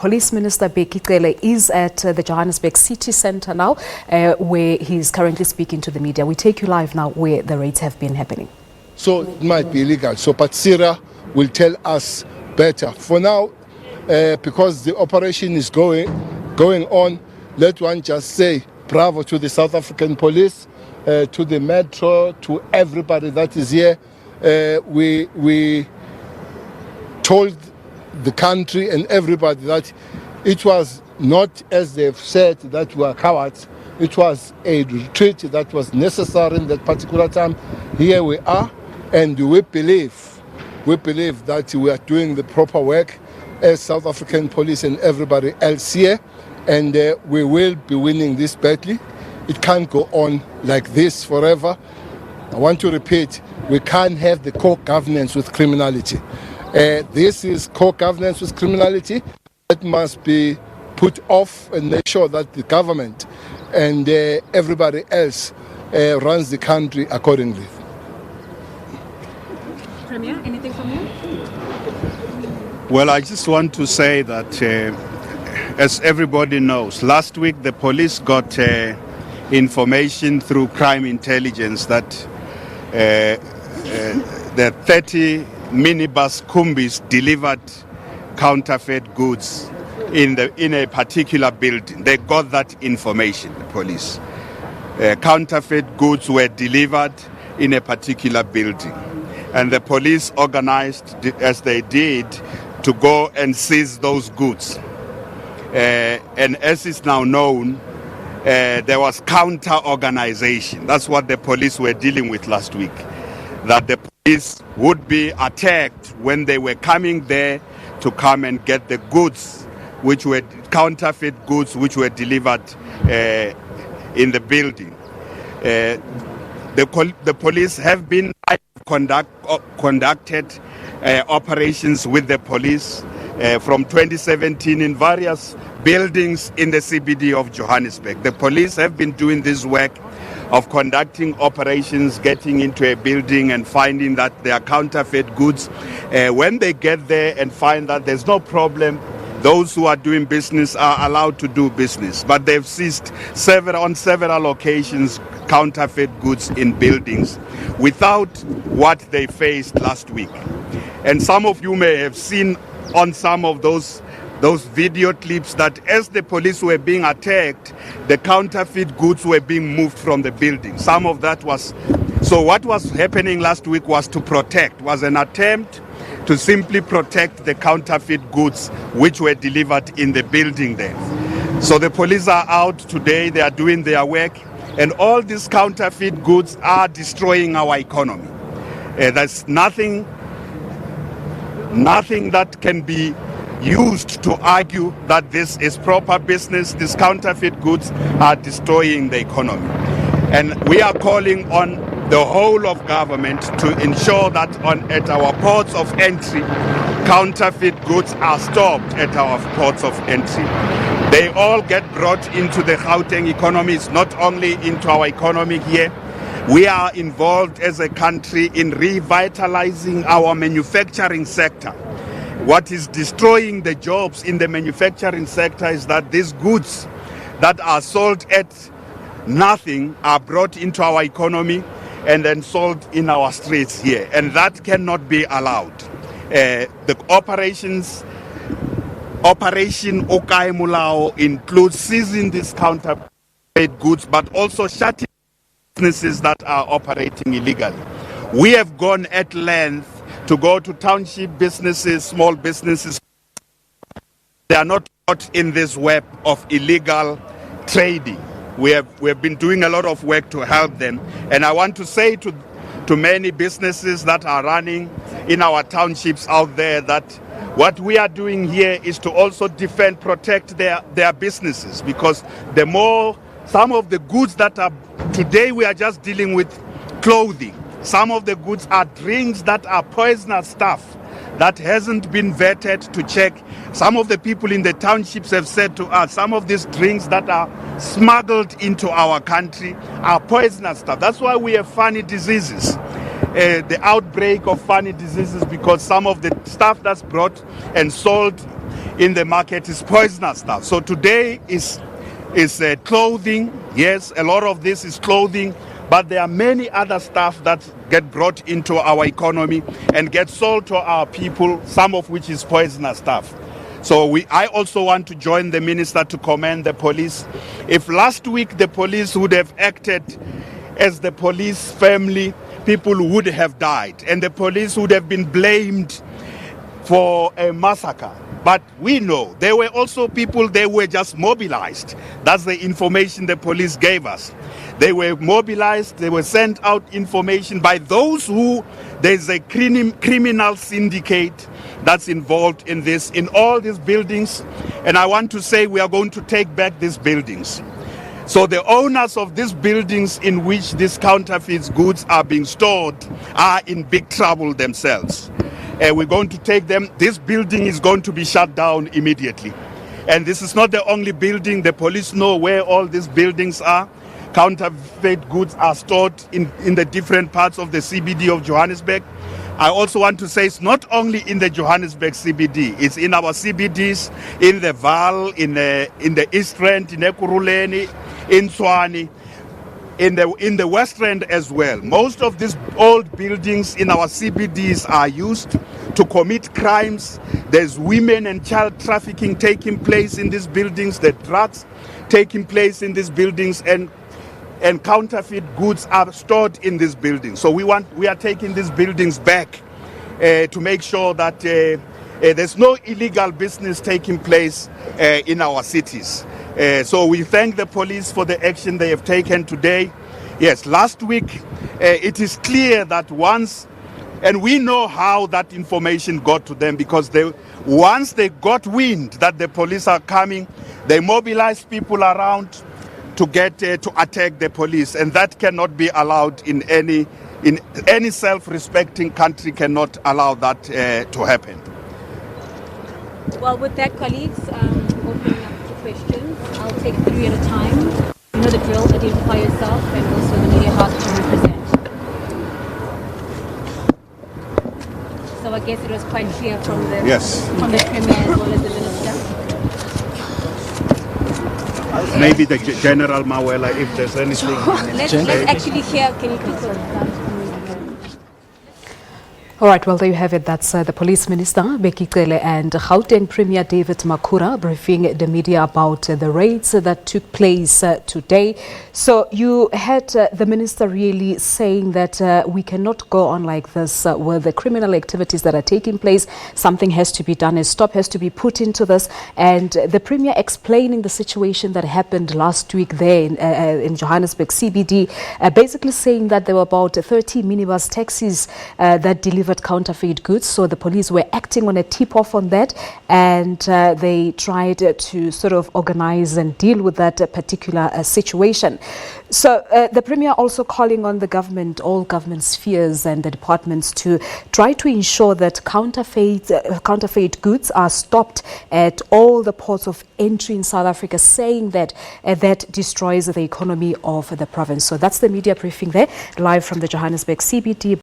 Police Minister Bheki Cele is at the Johannesburg City Centre now, where he's currently speaking to the media. We take you live now where the raids have been happening. So it might be illegal. So Patsira will tell us better. For now, because the operation is going on, let one just say bravo to the South African police, to the metro, to everybody that is here. We told the country and everybody that it was not, as they've said, that we are cowards. It was a retreat that was necessary in that particular time. Here we are, and we believe that we are doing the proper work as South African police and everybody else here, and we will be winning this battle. It can't go on like this forever. I want to repeat, we can't have the co-governance with criminality. This is co-governance with criminality that must be put off and make sure that the government and everybody else runs the country accordingly. Premier, anything from you? Well, I just want to say that, as everybody knows, last week the police got information through crime intelligence that the 30 minibus Kumbis delivered counterfeit goods in a particular building. They got that information, the police. Counterfeit goods were delivered in a particular building. And the police organized, as they did, to go and seize those goods. And as is now known, there was counter-organization. That's what the police were dealing with last week. That the police would be attacked when they were coming there to come and get the goods, which were counterfeit goods, which were delivered in the building. The police have been conducted operations with the police from 2017 in various buildings in the CBD of Johannesburg. The police have been doing this work of conducting operations, getting into a building and finding that there are counterfeit goods. When they get there and find that there's no problem, those who are doing business are allowed to do business. But they've seized on several occasions counterfeit goods in buildings without what they faced last week. And some of you may have seen on some of those video clips that as the police were being attacked, the counterfeit goods were being moved from the building. Some of that was... So what was happening last week was an attempt to simply protect the counterfeit goods which were delivered in the building there. So the police are out today, they are doing their work, and all these counterfeit goods are destroying our economy. There's nothing that can be used to argue that this is proper business. These counterfeit goods are destroying the economy. And we are calling on the whole of government to ensure that at our ports of entry, counterfeit goods are stopped at our ports of entry. They all get brought into the Gauteng economy. It's not only into our economy here. We are involved as a country in revitalizing our manufacturing sector. What is destroying the jobs in the manufacturing sector is that these goods that are sold at nothing are brought into our economy and then sold in our streets here. And that cannot be allowed. The Operation Okai Mulao includes seizing these counterfeit goods, but also shutting businesses that are operating illegally. We have gone at length to go to township businesses, small businesses. They are not caught in this web of illegal trading. We have been doing a lot of work to help them. And I want to say to many businesses that are running in our townships out there that what we are doing here is to also protect their businesses, because some of the goods that are today, we are just dealing with clothing. Some of the goods are drinks that are poisonous stuff that hasn't been vetted to check. Some of the people in the townships have said to us, some of these drinks that are smuggled into our country are poisonous stuff. That's why we have funny diseases. The outbreak of funny diseases, because some of the stuff that's brought and sold in the market is poisonous stuff. So today is clothing. Yes, a lot of this is clothing, but there are many other stuff that get brought into our economy and get sold to our people, some of which is poisonous stuff. So I also want to join the minister to commend the police. If last week the police would have acted as the police family, people would have died and the police would have been blamed for a massacre. But we know there were also people, they were just mobilized. That's the information the police gave us. They were mobilized, they were sent out information by those who, there's a criminal syndicate that's involved in this, in all these buildings. And I want to say we are going to take back these buildings. So the owners of these buildings in which these counterfeit goods are being stored are in big trouble themselves. We're going to take them. This building is going to be shut down immediately. And this is not the only building. The police know where all these buildings are. Counterfeit goods are stored in the different parts of the CBD of Johannesburg. I also want to say it's not only in the Johannesburg CBD, it's in our CBDs, in the Vaal, in the East Rand, in Ekurhuleni, in Tshwane, in the West Rand as well. Most of these old buildings in our CBDs are used to commit crimes. There's women and child trafficking taking place in these buildings, the drugs taking place in these buildings, and counterfeit goods are stored in these buildings. So we are taking these buildings back to make sure that there's no illegal business taking place in our cities. So we thank the police for the action they have taken today. Yes, last week it is clear that once, and we know how that information got to them, because once they got wind that the police are coming, they mobilized people around to get to attack the police, and that cannot be allowed in any self-respecting country. Cannot allow that to happen. Well, with that, colleagues, opening up to questions. I'll take 3 at a time. You know the drill, identify yourself and also the media house you represent. So I guess it was quite clear from the Premier as well as the Minister. Maybe the General Mawela, if there's anything. Let's actually hear, can you please All right, well, there you have it. That's the Police Minister, Bheki Cele, and Gauteng Premier David Makhura briefing the media about the raids that took place today. So you had the Minister really saying that we cannot go on like this with the criminal activities that are taking place. Something has to be done, a stop has to be put into this. And the Premier explaining the situation that happened last week there in Johannesburg CBD, basically saying that there were about 30 minibus taxis that delivered counterfeit goods. So the police were acting on a tip-off on that, and they tried to sort of organize and deal with that particular situation. So the Premier also calling on the government, all government spheres and the departments to try to ensure that counterfeit goods are stopped at all the ports of entry in South Africa, saying that that destroys the economy of the province. So that's the media briefing there, live from the Johannesburg CBD.